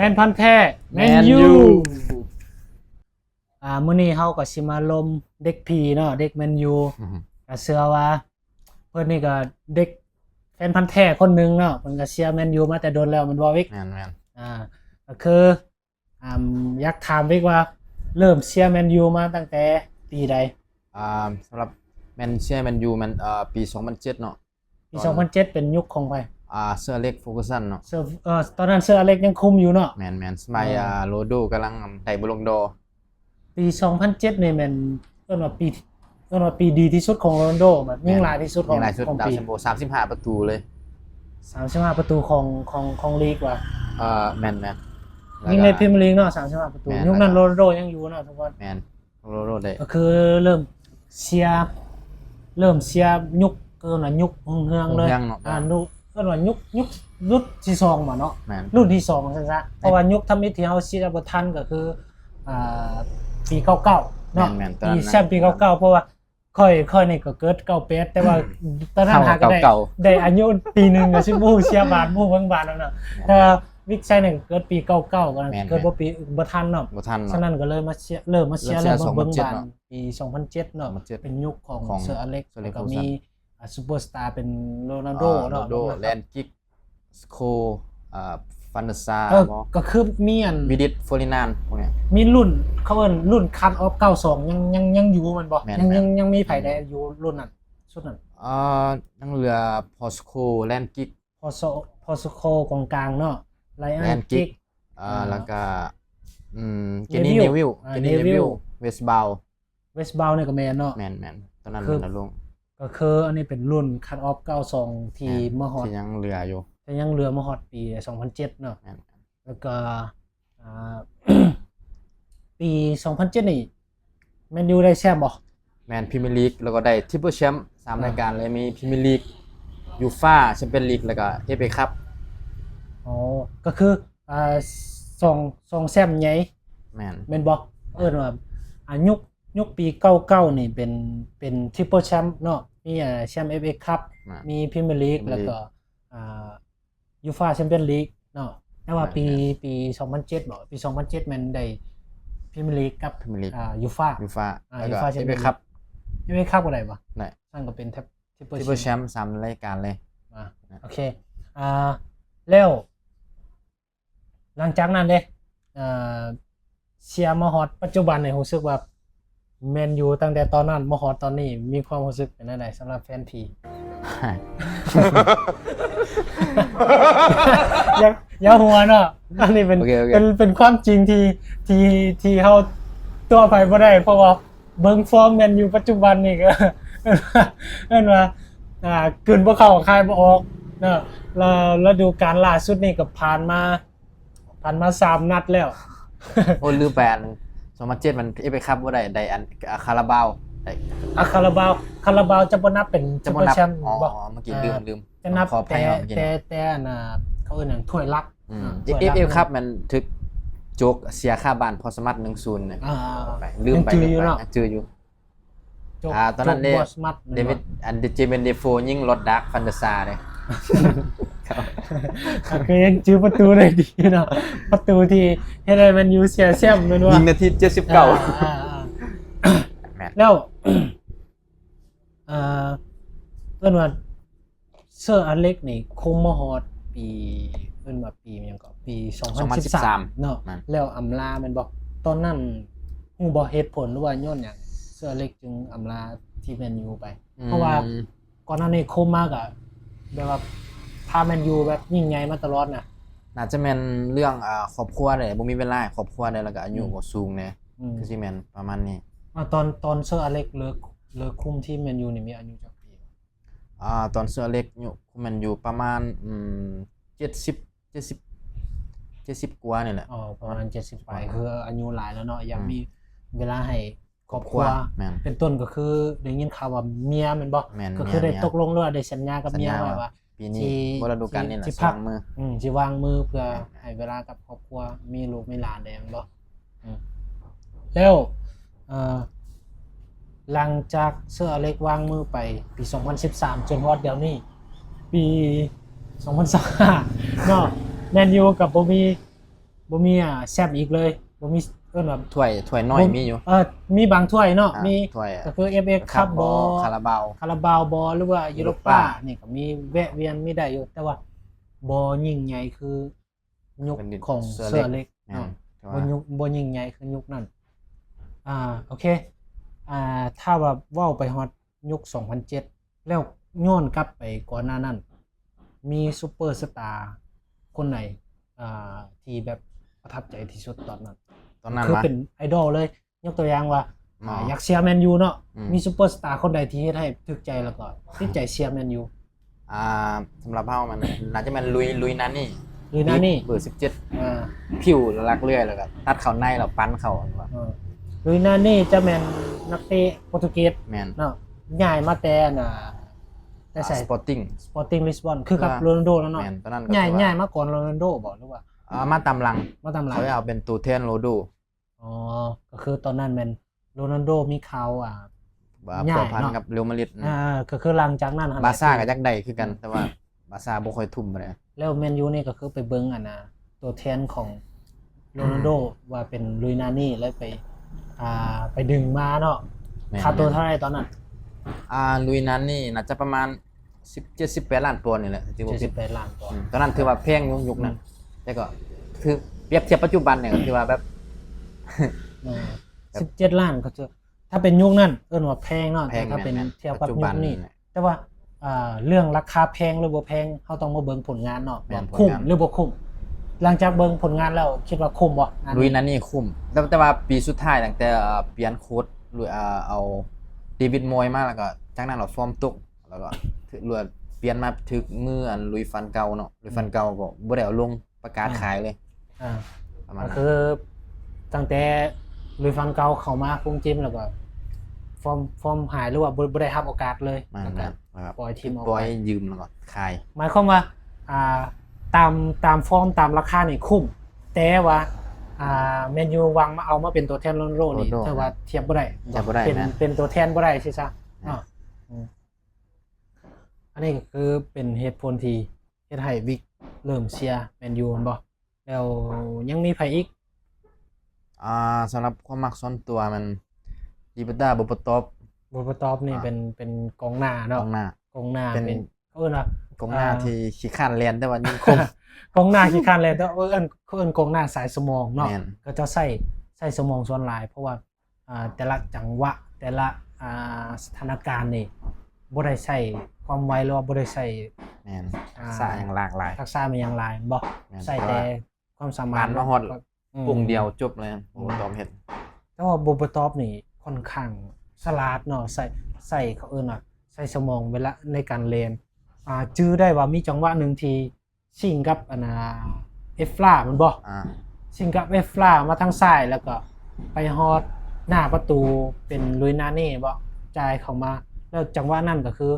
แมนพันธุ์แท้แมนยูมื้อนี้เฮาก็สิมาลมเด็กผีเนาะเด็กแมนยูก็เชื่อว่าเพิ่นนี่ก็เด็กแฟนพันธุ์แท้คนหนึงเนาะเพิ่นก็เชียร์แมนยูมาแต่โดนแล้วมันบ่วิกแม่นก็คืออยากถามวิกว่าเริ่มเชียร์แมนยูมาตั้งแต่ปีใดสำหรับเชียร์แมนยูมันปี2007เนาะปี2007เป็นยุคของไผเซอร์เล็กโฟกัสันเนาะตอนนั้นเซอร์อเล็กยังคุมอยู่เนาะแม่นสมัยโรโดกำลังได้บอลลงดอร์ปี2007นี่แม่นต้นว่าปีดีที่สุดของโรนัลโดแบบยิงหลายที่สุดของปีดาวซัมโบ35ประตูเลย35ประตูของลีกว่ะแม่นยิงในพรีเมียร์ลีกเนาะ35ประตูยุคนั้นโรนัลโดยังอยู่เนาะทุกคนแม่นโรนัลโดได้ก็คือเริ่มเชียร์ยุคเกินว่ายุคเฮืองเลยนุเกินว่ายุครุ่นที่2มาเนาะรุ่นที่2ซั่นซะเพราะว่ายุคทำอิฐที่เฮาเชียร์บ่ทันก็คือปี99เนาะปีแชมป์ปี99เพราะว่าค่อยนี่ก็เกิด98แต่ว่าตอนนั้นหาก็ได้อายุปีนึงก็สิบ่เชียร์บาดบ่เบิ่งบาดแล้วเนาะแต่วิกชัยนี่เกิดปี99ก็เกิดบ่ทันเนาะฉะนั้นก็เลยมาเชียร์เริ่มเบิ่งบาดปี2007เนาะเป็นยุคของเซอร์อเล็กแล้วก็มีซุปเปอร์สตาร์เป็นโรนัลโดเนาะแลนกิกสโคฟันเดอร์ซาก็คือมีวิดิตโฟลินานพวกนี้มีรุ่นเขาเอิ้นรุ่นคัทออฟ92ยังอยู่มันบ่ยังมีไผได้อยู่รุ่นนั้นชุดนั้นยังเหลือพอสโคแลนกิกพอสโคกองกลางเนาะไลออนกิกแล้วก็เกนนี่เนวิลเวสบาวนี่ก็แม่นเนาะแม่นตอนนั้นมันลงก็คืออันนี้เป็นรุ่นคัทออฟ92ที่มาฮอดที่ยังเหลืออยู่แต่ยังเหลือมาฮอดปี2007เนาะแล้วก็ปี2007นี่แมนยูได้แชมป์บ่แมนพรีเมียร์ลีกแล้วก็ได้ทริปเปิลแชมป์3รายการเลยมีพรีเมียร์ลีกยูฟ่าแชมเปี้ยนลีกแล้วก็เอฟเอคัพก็คือ2แชมป์ใหญ่แม่นบ่ว่ายุคปี99นี่เป็นทริปเปิลแชมป์เนาะมีแชมป์ FA คัพมีพรีเมียร์ลีกแล้วก็ยูฟ่าแชมเปี้ยนลีกเนาะแต่ว่าปี2007บ่ปี2007มันได้พรีเมียร์ลีกกับยูฟ่าแล้วก็ FA คัพก็ได้บ่ได้นั่นก็เป็นทริปเปิลแชมป์3รายการเลยโอเคแล้วหลังจากนั้นเด้เชียร์มาฮอดปัจจุบันนี่รู้สึกว่าแมนยูตั้งแต่ตอนนั้นมาฮอดตอนนี้มีความรู้สึกเป็นจังได๋สำหรับแฟนผีอย่าหัวเนาะอันนี้เป็นความจริงที่เฮาตัวไปบ่ได้เพราะว่าเบิ่งฟอร์มแมนยูปัจจุบันนี่ก็เอิ้นว่ากลืนบ่เข้าคายบ่ออกเนาะแล้วฤดูกาลล่าสุดนี่ก็ผ่านมา3นัดแล้วโอ้ลืมไปอัน2007มันเอฟเอคัพบ่ได้อันคาราบาวได้คาราบาวจะบ่นับเป็นซุปเปอร์แชมป์บ่เมื่อกี้ลืมจะนับแต่เขาเอิ้นหยังถ้วยลักเอฟเอคัพมันถึกโจกเสียค่าบ้านพอสมัต1-0น่ะลืมไปจืออยู่ตอนนั้นเดวิดเจเมนเดโฟยิงรถดักฟันเดอร์ซาเลยคือยังจื้อประตูได้ดีเนาะประตูที่เฮ็ดให้มันยูเสียแชมป์แม่นว่ายิงนาที79แล้วเอิ้นว่าเซอร์อเล็กนี่คุมมาฮอดปีเอิ้นว่าปีหยังก็ปี2013เนาะแล้วอำลาแม่นบ่ตอนนั้นฮู้บ่เหตุผลหรือว่าย้อนหยังเซอร์อเล็กจึงอำลาที่แมนยูไปเพราะว่าก่อนหน้านี้คุมมาก็แบบว่าพาแมนยูแบบยิ่งใหญ่มาตลอดน่ะน่าจะแม่นเรื่องครอบครัวได้บ่มีเวลาครอบครัวได้แล้วก็อายุก็สูงแน่คือสิแม่นประมาณนี้ตอนเซอร์อเล็กเลิกคุมที่แมนยูนี่มีอายุจักปีตอนเซอร์อเล็กอยู่คุมแมนยูประมาณ70กว่านี่แหละประมาณ70ปลายคืออายุหลายแล้วเนาะยังมีเวลาให้ครอบครัวเป็นต้นก็คือได้ยินข่าวว่าเมียแม่นบ่ก็คือได้ตกลงหรือว่าได้สัญญากับเมียไว้ว่าปีนี้บ่ฤดูกาลนี้ล่ะสิวางมือเพื่อให้เวลากับครอบครัวมีลูกมีหลานได้แม่นบ่แล้วหลังจากเซอร์อเล็กวางมือไปปี2013จนฮอดเดี๋ยวนี้ปี2025เนาะแมนยูกับบ่มี บ่มีแซ่บอีกเลยบ่มีแบบ ถ้วยน้อยมีอยู่มีบางถ้วยเนาะมีถ้วยก็คือ FA คัพบ่คาราบาวบ่หรือว่ายูโรป้านี่ก็มีแวะเวียนมีได้อยู่แต่ว่าบ่ยิ่งใหญ่คือยุคของเสื้อเล็กเนาะบ่ยิ่งใหญ่คือยุคนั้นโอเคถ้าว่าเว้าไปฮอดยุค2007แล้วย้อนกลับไปก่อนหน้านั้นมีซุปเปอร์สตาร์คนไหนที่แบบประทับใจที่สุดตอนนั้นคือเป็นไอดอลเลยยกตัวอย่างว่าอยากเชียร์แมนยูเนาะมีซุปเปอร์สตาร์คนใดที่เฮ็ดให้ถึกใจแล้วก็ติดใจเชียร์แมนยูสำหรับเฮามันน่าจะเป็นลุยนานี่เบอร์17ผิวลักเลื่อยแล้วก็ตัดเข้าในแล้วปั้นเข้าว่าลุยนานี่จะแม่นนักเตะโปรตุเกสแม่นเนาะย้ายมาแต่ใส่ Sporting Lisbon คือกับโรนัลโดแล้วเนาะย้ายมาก่อนโรนัลโดบ่หรือว่ามาตามหลังเขาเอาเป็นตัวแทนโรนัลโดก็คือตอนนั้นแม่นโรนัลโดมีข่าวย้ายพันกับเรอัลมาดริดก็คือหลังจากนั้นบาร์ซ่าก็จักได้คือกันแต่ว่าบาร์ซ่าบ่ค่อยทุ่มปานใดแล้วแมนยูนี่ก็คือไปเบิ่งตัวแทนของโรนัลโดว่าเป็นลุยนานี่แล้วไปดึงมาเนาะค่าตัวเท่าไหร่ตอนนั้นลุยนานี่น่าจะประมาณ17-18 ล้านปอนด์นี่แหละ17-18 ล้านปอนด์ตอนนั้นถือว่าแพงยุคนั้นแต่ก็คือเปรียบเทียบปัจจุบันเนี่ยก็คือว่าแบบ17 ล้านก็จะถ้าเป็นยุคนั้นว่าแพงเนาะแต่ถ้าเป็นเทียบกับยุคนี้แต่ว่าเรื่องราคาแพงหรือบ่แพงเฮาต้องมาเบิ่งผลงานเนาะคุ้มหรือบ่คุ้มหลังจากเบิ่งผลงานแล้วคิดว่าคุ้มบ่ลุยนานี่คุ้มแต่ว่าปีสุดท้ายตั้งแต่เปลี่ยนโค้ชหรือเอาเดวิดมอยมาแล้วก็จากนั้นเราฟอร์มตกแล้วก็เลือดเปลี่ยนมาถึกมือลุยฟันเก่าเนาะลุยฟันเก่าก็บ่ได้เอาลงประกาศขายเลยประมาณนั้นคือตั้งแต่ลุยฟันเก่าเข้ามาคุมทีมแล้วก็ฟอร์มหายหรือว่าบ่ได้รับโอกาสเลยนะครับปล่อยทีมออกปล่อยยืมแล้วก็ขายหมายความว่าตามฟอร์มตามราคานี่คุ้มแต่ว่าแมนยูวางมาเอามาเป็นตัวแทนโรนัลโดนี่แต่ว่าเทียบบ่ได้เป็นตัวแทนบ่ได้ใช่ซะอันนี้ก็คือเป็นเหตุผลที่เฮ็ดให้วิกเริ่มเชียร์แมนยูบ่แล้วยังมีไผอีกสำหรับความมักส่วนตัวมันดิบดาโบปตอฟนี่เป็นกองหน้าเนาะกองหน้าเป็นว่ากองหน้าที่ขี้ข้านแล่นแต่ว่ายิงคมกองหน้าขี้ข้านแล่นแต่เอิ้นกองหน้าสายสมองเนาะก็จะใส่สมองส่วนหลายเพราะว่าแต่ละจังหวะแต่ละสถานการณ์นี่บ่ได้ใช้ความไวหรือว่าบ่ได้ใช้แม่นทักษะอย่างหลากหลายทักษะมันอย่างหลายบ่ใช้แต่ความสามารถมาฮอดปุ่งเดียวจบเลยโบตอมเฮ็ดแต่ว่าโบปตอฟนี่ค่อนข้างฉลาดเนาะใส่เขาใส่สมองเวลาในการเล่นจื้อได้ว่ามีจังหวะนึงที่ชิงกับเอฟลามันบ่ชิงกับเอฟลามาทางซ้ายแล้วก็ไปฮอดหน้าประตูเป็นลุยนาเน่บ่จ่ายเข้ามาแล้วจังหวะนั้นก็คือ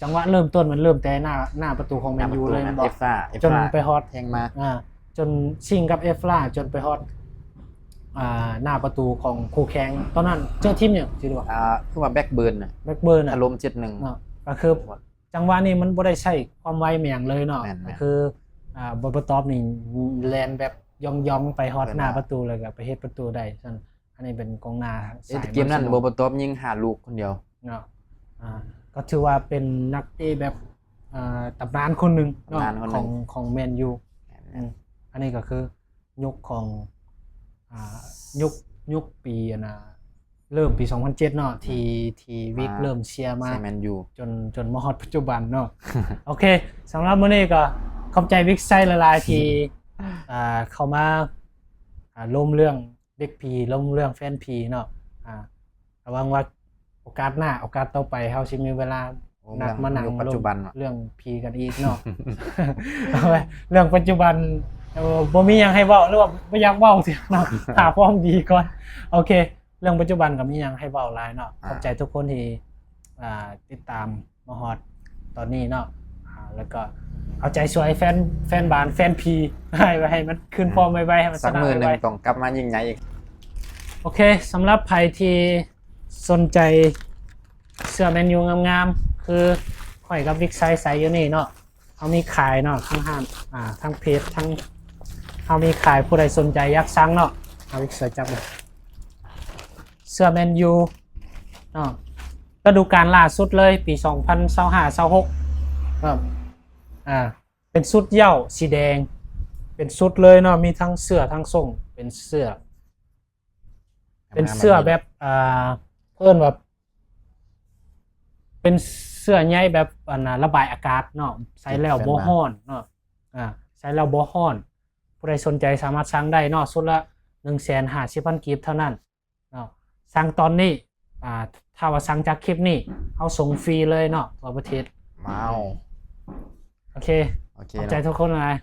จังหวะเริ่มต้นมันเริ่มแต่หน้าประตูของแมนยูเลยบ่จนไปฮอดแทงมาจนชิงกับเอฟลาจนไปฮอดหน้าประตูของคู่แข่งตอนนั้นเจอทีมเนี่ยสิว่าคือว่าแบ็คเบิร์นอารมณ์ 7-1 ก็คือจังหวะนี้มันบ่ได้ใช้ความไวแม่งเลยเนาะก็คือบ่ตอบนี่แล่นแบบย่องๆไปฮอดหน้าประตูเลยก็ไปเฮ็ดประตูได้ซั่นอันนี้เป็นกองหน้าสายเกมนั้นบ่ตอบยิง5ลูกคนเดียวเนาะก็ถือว่าเป็นนักเตะแบบตำนานคนนึงเนาะของแมนยูอันนี้ก็คือยุคของยุคปีเริ่มปี2007เนาะที่วิกเริ่มเชียร์มาแมนยูจนมาฮอดปัจจุบันเนาะโอเคสำหรับมื้อนี้ก็ขอบใจวิกไซละลายที่เข้ามาล้มเรื่องเด็กผีล้มเรื่องแฟนผีเนาะระวังว่าโอกาสหน้าโอกาสต่อไปเฮาสิมีเวลานัดมานั่งปัจจุบันเรื่องผีกันอีกเนาะเรื่องปัจจุบันบ่มีหยังให้เว้าหรือว่าบ่อยากเว้าสิเนาะถ้าพร้อมดีก่อนโอเคเรื่องปัจจุบันก็มีหยังให้เว้าหลายเนาะขอบใจทุกคนที่ติดตามมาฮอดตอนนี้เนาะแล้วก็เอาใจช่วยแฟนบานแฟนพีให้มันขึ้นฟอร์มไวๆให้มันสักมื้อนึงต้องกลับมายิ่งใหญ่อีกโอเคสำหรับใครที่สนใจเสื้อแมนยูงามๆคือข่อยกับวิกไซส์ใส่อยู่นี่เนาะ เขามีขายเนาะทั้งห้างทั้งเพจทั้งเขามีขายผู้ใดสนใจอยากสั่งเนาะเอาอีกเสือจับเลยเสื้อแมนยูเนาะฤดูกาลล่าสุดเลยปี2025-26ครับเป็นชุดเหย้าสีแดงเป็นชุดเลยเนาะมีทั้งเสื้อทั้งทรงเป็นเสื้อแบบเพิ่นแบบเป็นเสื้อใหญ่แบบระบายอากาศเนาะใส่แล้วบ่ร้อนเนาะใส่แล้วบ่ร้อนผู้ใดสนใจสามารถสั่งได้เนาะชุดละ 150,000 กีบเท่านั้นเนาะสั่งตอนนี้ถ้าว่าสั่งจากคลิปนี้เอาส่งฟรีเลยเนาะทั่วประเทศว้าวโอเคขอบใจทุกคนเลย